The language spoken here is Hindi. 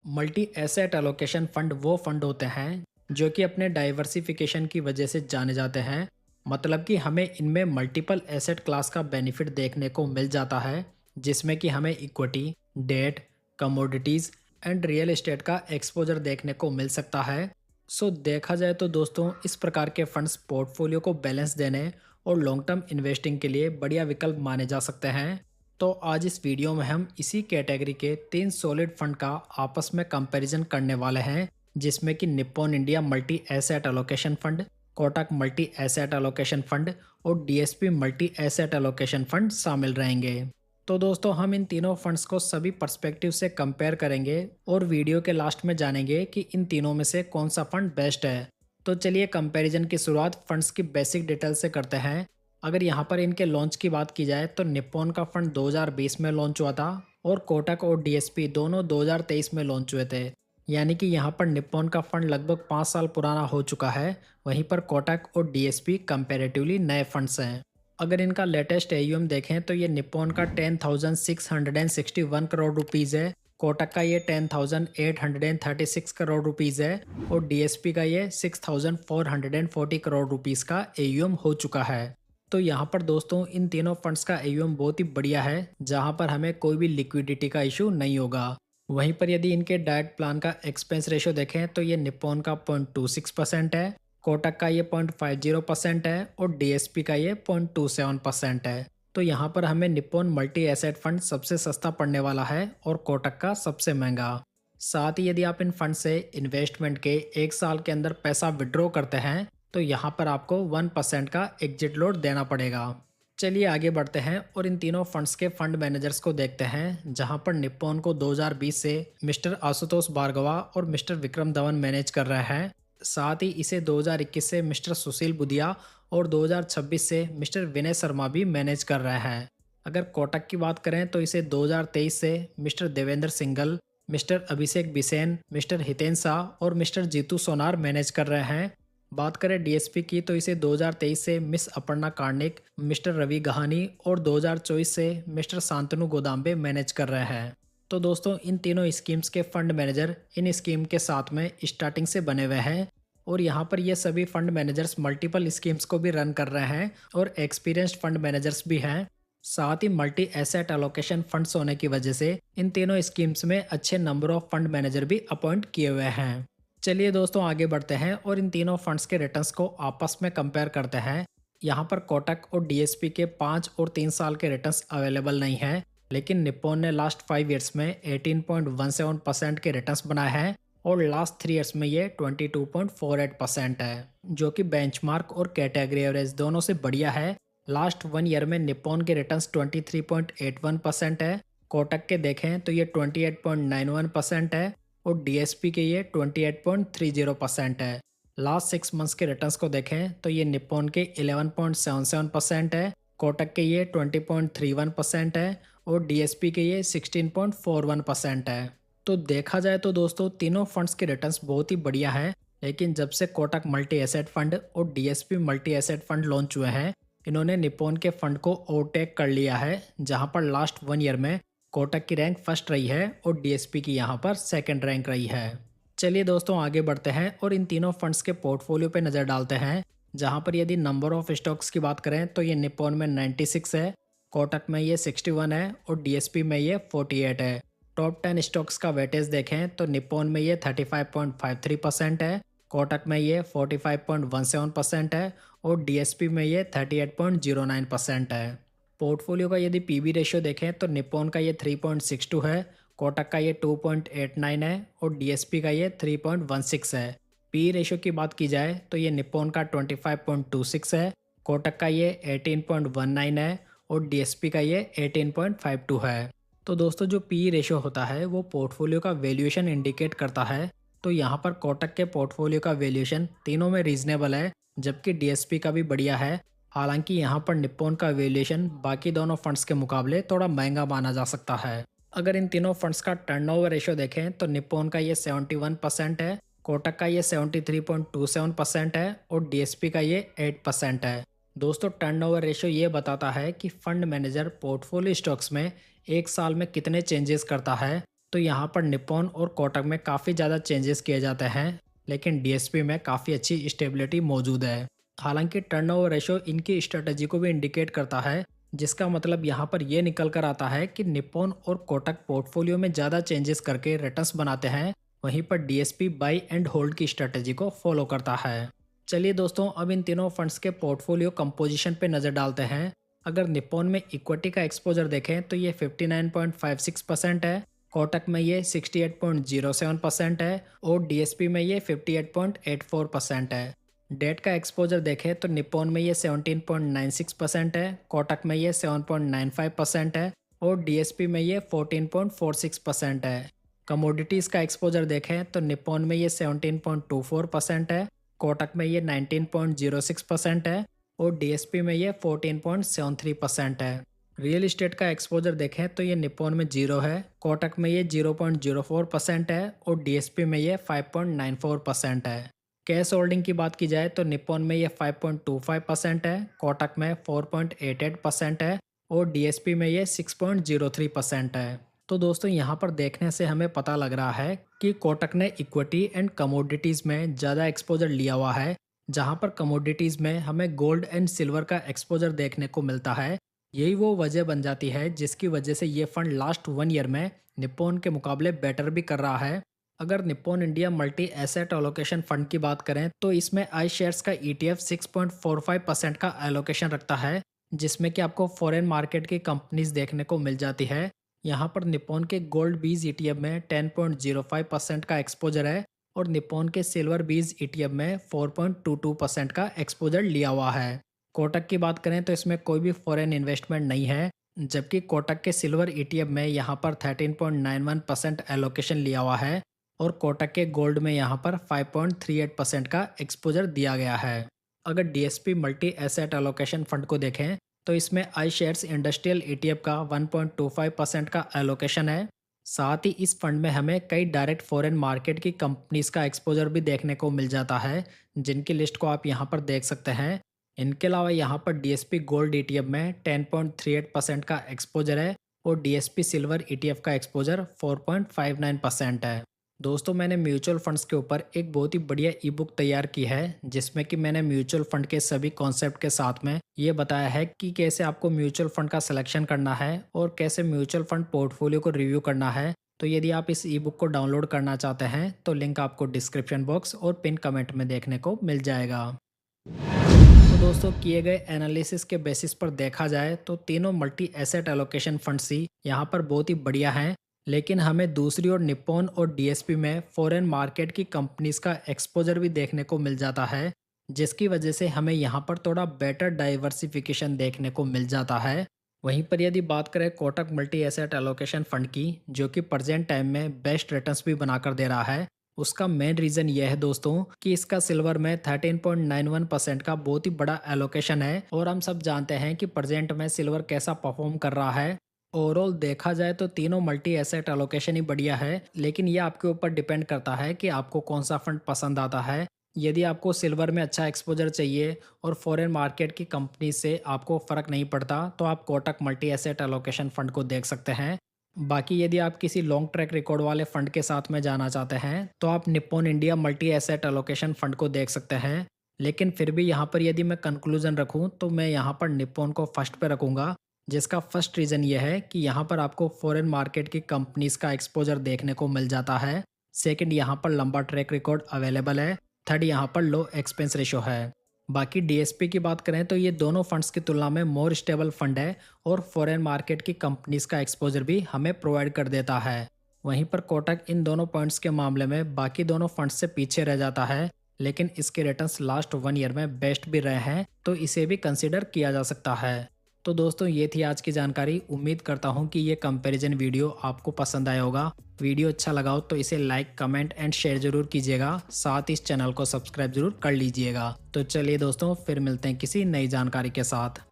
मल्टी एसेट एलोकेशन फंड वो फंड होते हैं जो कि अपने डाइवर्सिफिकेशन की वजह से जाने जाते हैं। मतलब कि हमें इनमें मल्टीपल एसेट क्लास का बेनिफिट देखने को मिल जाता है, जिसमें कि हमें equity, debt, commodities and real estate का एक्सपोजर देखने को मिल सकता है। सो देखा जाए तो दोस्तों, इस प्रकार के फंड्स पोर्टफोलियो को बैलेंस देने और लॉन्ग टर्म इन्वेस्टिंग के लिए बढ़िया विकल्प माने जा सकते हैं। तो आज इस वीडियो में हम इसी कैटेगरी के 3 सॉलिड फंड का आपस में कंपैरिजन करने वाले हैं, जिसमें कि Nippon India multi asset allocation fund, Kotak multi asset allocation fund और DSP multi asset allocation fund शामिल रहेंगे। तो दोस्तों, हम इन तीनों फंड्स को सभी पर्सपेक्टिव से कंपेयर करेंगे और वीडियो के लास्ट में जानेंगे कि इन तीनों में से कौन सा फंड बेस्ट है। तो चलिए कंपैरिजन की शुरुआत फंड्स की बेसिक डिटेल से करते हैं। अगर यहाँ पर इनके लॉन्च की बात की जाए तो निप्पॉन का फंड 2020 में लॉन्च हुआ था और कोटक और डीएसपी दोनों 2023 में लॉन्च हुए थे। यानी कि यहाँ पर निप्पॉन का फंड लगभग 5 साल पुराना हो चुका है, वहीं पर कोटक और डीएसपी कंपैरेटिवली नए फंड्स हैं। अगर इनका लेटेस्ट एयूएम देखें तो ये निप्पॉन का 10,661 करोड़ रुपीज़ है, कोटक का ये 10,836 करोड़ रुपीज़ है और डीएसपी का ये 6,440 करोड़ रुपीज़ का एयूएम हो चुका है। तो यहाँ पर दोस्तों, इन तीनों फंड्स का एयूएम बहुत ही बढ़िया है, जहाँ पर हमें कोई भी लिक्विडिटी का इशू नहीं होगा। वहीं पर यदि इनके डाइट प्लान का एक्सपेंस रेशो देखें तो ये निप्पॉन का 0.26% है, कोटक का ये 0.50% है और डीएसपी का ये 0.27% है। तो यहाँ पर हमें निप्पॉन मल्टी एसेट फंड सबसे सस्ता पड़ने वाला है और कोटक का सबसे महंगा। साथ ही यदि आप इन फंड से इन्वेस्टमेंट के 1 साल के अंदर पैसा विड्रॉ करते हैं तो यहाँ पर आपको 1% का एग्जिट लोड देना पड़ेगा। चलिए आगे बढ़ते हैं और इन तीनों फंड्स के फंड मैनेजर्स को देखते हैं, जहाँ पर निप्पॉन को 2020 से मिस्टर आशुतोष भार्गवा और मिस्टर विक्रम धवन मैनेज कर रहे हैं। साथ ही इसे 2021 से मिस्टर सुशील बुधिया और 2026 से मिस्टर विनय शर्मा भी मैनेज कर रहे हैं। अगर कोटक की बात करें तो इसे 2023 से मिस्टर देवेंद्र सिंघल, मिस्टर अभिषेक बिसेन, मिस्टर हितेन शाह और मिस्टर जीतू सोनार मैनेज कर रहे हैं। बात करें डीएसपी की तो इसे 2023 से मिस अपर्णा कार्निक, मिस्टर रवि गहानी और 2024 से मिस्टर शांतनु गोदाम्बे मैनेज कर रहे हैं। तो दोस्तों, इन तीनों स्कीम्स के फंड मैनेजर इन स्कीम के साथ में स्टार्टिंग से बने हुए हैं और यहाँ पर ये सभी फंड मैनेजर्स मल्टीपल स्कीम्स को भी रन कर रहे हैं और एक्सपीरियंस्ड फंड मैनेजर्स भी हैं। साथ ही मल्टी एसेट एलोकेशन फंड्स होने की वजह से इन तीनों स्कीम्स में अच्छे नंबर ऑफ फंड मैनेजर भी अपॉइंट किए हुए हैं। चलिए दोस्तों, आगे बढ़ते हैं और इन तीनों फंड्स के रिटर्न्स को आपस में कंपेयर करते हैं। यहाँ पर कोटक और डीएसपी के 5 और 3 साल के रिटर्न्स अवेलेबल नहीं हैं, लेकिन निप्पॉन ने लास्ट 5 ईयर्स में 18.17% के रिटर्न्स बनाए हैं और लास्ट 3 ईयर्स में ये 22.48% है, जो कि बेंचमार्क और कैटेगरी एवरेज दोनों से बढ़िया है। लास्ट 1 ईयर में निप्पॉन के रिटर्न्स 23.81% है, कोटक के देखें तो ये 28.91% है और डीएसपी के ये 28.30% है। लास्ट 6 मंथ्स के रिटर्न्स को देखें तो ये निप्पॉन के 11.77% है, कोटक के ये 20.31% है और डीएसपी के ये 16.41% है। तो देखा जाए तो दोस्तों, तीनों फंड्स के रिटर्न्स बहुत ही बढ़िया है, लेकिन जब से कोटक मल्टी एसेट फंड और DSP multi asset fund launch हुए हैं, इन्होंने निप्पॉन के फंड को ओवरटेक कर लिया है, जहां पर लास्ट 1 ईयर में कोटक की रैंक फर्स्ट रही है और डीएसपी की यहाँ पर सेकंड रैंक रही है। चलिए दोस्तों, आगे बढ़ते हैं और इन तीनों फंड्स के पोर्टफोलियो पे नज़र डालते हैं, जहाँ पर यदि नंबर ऑफ स्टॉक्स की बात करें तो ये निप्पॉन में 96 है, कोटक में ये 61 है और डीएसपी में ये 48 है। टॉप 10 स्टॉक्स का वेटेज देखें तो निप्पॉन में ये 35.53% है, कोटक में ये 45.17% है और डीएसपी में ये 38.09% है। पोर्टफोलियो का यदि पीबी रेशियो देखें तो निप्पॉन का ये 3.62 है, कोटक का ये 2.89 है और डीएसपी का ये 3.16 है। पी रेशियो की बात की जाए तो ये निप्पॉन का 25.26 है, कोटक का ये 18.19 है और डीएसपी का ये 18.52 है। तो दोस्तों, जो पी रेशियो होता है वो पोर्टफोलियो का वैल्यूएशन इंडिकेट करता है। तो यहाँ पर कोटक के पोर्टफोलियो का वैल्यूएशन तीनों में रीजनेबल है, जबकि डीएसपी का भी बढ़िया है। हालांकि यहाँ पर निप्पॉन का वैल्यूएशन बाकी दोनों फंड्स के मुकाबले थोड़ा महंगा माना जा सकता है। अगर इन तीनों फंड्स का टर्नओवर रेशियो देखें तो निप्पॉन का ये 71% है, कोटक का ये 73.27% है और डीएसपी का ये 8% है। दोस्तों, टर्नओवर रेशियो ये बताता है कि फंड मैनेजर पोर्टफोलियो स्टॉक्स में 1 साल में कितने चेंजेस करता है तो यहाँ पर निप्पॉन और कोटक में काफ़ी ज़्यादा चेंजेस किए जाते हैं, लेकिन डीएसपी में काफ़ी अच्छी स्टेबिलिटी मौजूद है। हालांकि टर्नओवर रेशो इनकी स्ट्रेटजी को भी इंडिकेट करता है, जिसका मतलब यहाँ पर ये निकल कर आता है कि निप्पॉन और कोटक पोर्टफोलियो में ज़्यादा चेंजेस करके रिटर्न्स बनाते हैं, वहीं पर डीएसपी बाई एंड होल्ड की स्ट्रेटजी को फॉलो करता है। चलिए दोस्तों, अब इन तीनों फंड्स के पोर्टफोलियो कंपोजिशन पे नज़र डालते हैं। अगर निप्पॉन में इक्विटी का एक्सपोजर देखें तो ये 59.56% है, कोटक में ये 68.07% है और डीएसपी में ये 58.84% है। डेट का एक्सपोजर देखें तो निप्पॉन में ये 17.96% है, कोटक में ये 7.95% है और डीएसपी में ये 14.46% है। कमोडिटीज़ का एक्सपोजर देखें तो निप्पॉन में ये 17.24% है, कोटक में ये 19.06% है और डीएसपी में ये 14.73% है। रियल इस्टेट का एक्सपोजर देखें तो ये निप्पॉन में 0 है, कोटक में ये 0.04% है और डीएसपी में ये 5.94% है। कैश होल्डिंग की बात की जाए तो निप्पॉन में ये 5.25% है, कोटक में 4.88% है और डीएसपी में ये 6.03% है। तो दोस्तों, यहाँ पर देखने से हमें पता लग रहा है कि कोटक ने इक्विटी एंड कमोडिटीज़ में ज़्यादा एक्सपोजर लिया हुआ है, जहाँ पर कमोडिटीज़ में हमें गोल्ड एंड सिल्वर का एक्सपोजर देखने को मिलता है। यही वो वजह बन जाती है जिसकी वजह से ये फंड लास्ट 1 ईयर में निप्पॉन के मुकाबले बेटर भी कर रहा है। अगर Nippon India multi asset allocation fund की बात करें तो इसमें आई शेयर्स का ईटीएफ 6.45% का एलोकेशन रखता है, जिसमें कि आपको फॉरेन मार्केट की कंपनीज देखने को मिल जाती है। यहाँ पर निप्पॉन के गोल्ड बीज ईटीएफ में 10.05% का एक्सपोजर है और निप्पॉन के सिल्वर बीज ईटीएफ में 4.22% का एक्सपोजर लिया हुआ है। कोटक की बात करें तो इसमें कोई भी फॉरेन इन्वेस्टमेंट नहीं है, जबकि कोटक के सिल्वर ईटीएफ में यहाँ पर 13.91% एलोकेशन लिया हुआ है और कोटक के गोल्ड में यहाँ पर 5.38% का एक्सपोजर दिया गया है। अगर DSP multi asset allocation fund को देखें तो इसमें आई शेयर्स इंडस्ट्रियल ईटीएफ का 1.25% का एलोकेशन है। साथ ही इस फंड में हमें कई डायरेक्ट फॉरेन मार्केट की कंपनीज का एक्सपोजर भी देखने को मिल जाता है, जिनकी लिस्ट को आप यहाँ पर देख सकते हैं। इनके अलावा यहाँ पर डीएसपी गोल्ड ईटीएफ में 10.38% का एक्सपोजर है और डीएसपी सिल्वर ईटीएफ का एक्सपोजर 4.59% है। दोस्तों, मैंने म्यूचुअल फंड्स के ऊपर एक बहुत ही बढ़िया ई बुक तैयार की है, जिसमें कि मैंने म्यूचुअल फंड के सभी कॉन्सेप्ट के साथ में ये बताया है कि कैसे आपको म्यूचुअल फंड का सिलेक्शन करना है और कैसे म्यूचुअल फंड पोर्टफोलियो को रिव्यू करना है। तो यदि आप इस ई बुक को डाउनलोड करना चाहते हैं तो लिंक आपको डिस्क्रिप्शन बॉक्स और पिन कमेंट में देखने को मिल जाएगा। तो दोस्तों, किए गए एनालिसिस के बेसिस पर देखा जाए तो तीनों मल्टी एसेट एलोकेशन फंड्स ही यहाँ पर बहुत ही बढ़िया हैं, लेकिन हमें दूसरी ओर निप्पॉन और डीएसपी में फॉरेन मार्केट की कंपनीज का एक्सपोजर भी देखने को मिल जाता है, जिसकी वजह से हमें यहाँ पर थोड़ा बेटर डाइवर्सिफिकेशन देखने को मिल जाता है। वहीं पर यदि बात करें Kotak multi asset allocation fund की, जो कि प्रेजेंट टाइम में बेस्ट रिटर्न्स भी बनाकर दे रहा है, उसका मेन रीज़न यह है दोस्तों कि इसका सिल्वर में 13.91% का बहुत ही बड़ा एलोकेशन है और हम सब जानते हैं कि प्रेजेंट में सिल्वर कैसा परफॉर्म कर रहा है। ओवरऑल देखा जाए तो तीनों मल्टी एसेट एलोकेशन ही बढ़िया है, लेकिन ये आपके ऊपर डिपेंड करता है कि आपको कौन सा फंड पसंद आता है। यदि आपको सिल्वर में अच्छा एक्सपोजर चाहिए और फॉरेन मार्केट की कंपनी से आपको फ़र्क नहीं पड़ता, तो आप Kotak multi asset allocation fund को देख सकते हैं। बाकी यदि आप किसी लॉन्ग ट्रैक रिकॉर्ड वाले फ़ंड के साथ में जाना चाहते हैं तो आप Nippon India multi asset allocation fund को देख सकते हैं। लेकिन फिर भी यहाँ पर यदि मैं कंक्लूजन रखूँ तो मैं यहाँ पर निप्पॉन को फर्स्ट पे रखूँगा, जिसका फर्स्ट रीज़न ये है कि यहाँ पर आपको फॉरेन मार्केट की कंपनीज का एक्सपोजर देखने को मिल जाता है। सेकंड, यहाँ पर लंबा ट्रैक रिकॉर्ड अवेलेबल है। थर्ड, यहाँ पर लो एक्सपेंस रेशो है। बाकी डीएसपी की बात करें तो ये दोनों फंड्स की तुलना में मोर स्टेबल फंड है और फॉरेन मार्केट की कंपनीज का एक्सपोजर भी हमें प्रोवाइड कर देता है। वहीं पर कोटक इन दोनों पॉइंट्स के मामले में बाकी दोनों फंड्स से पीछे रह जाता है, लेकिन इसके रिटर्न्स लास्ट 1 ईयर में बेस्ट भी रहे हैं, तो इसे भी कंसिडर किया जा सकता है। तो दोस्तों, ये थी आज की जानकारी। उम्मीद करता हूँ कि ये कंपैरिजन वीडियो आपको पसंद आया होगा। वीडियो अच्छा लगा हो तो इसे लाइक, कमेंट एंड शेयर जरूर कीजिएगा। साथ ही इस चैनल को सब्सक्राइब जरूर कर लीजिएगा। तो चलिए दोस्तों, फिर मिलते हैं किसी नई जानकारी के साथ।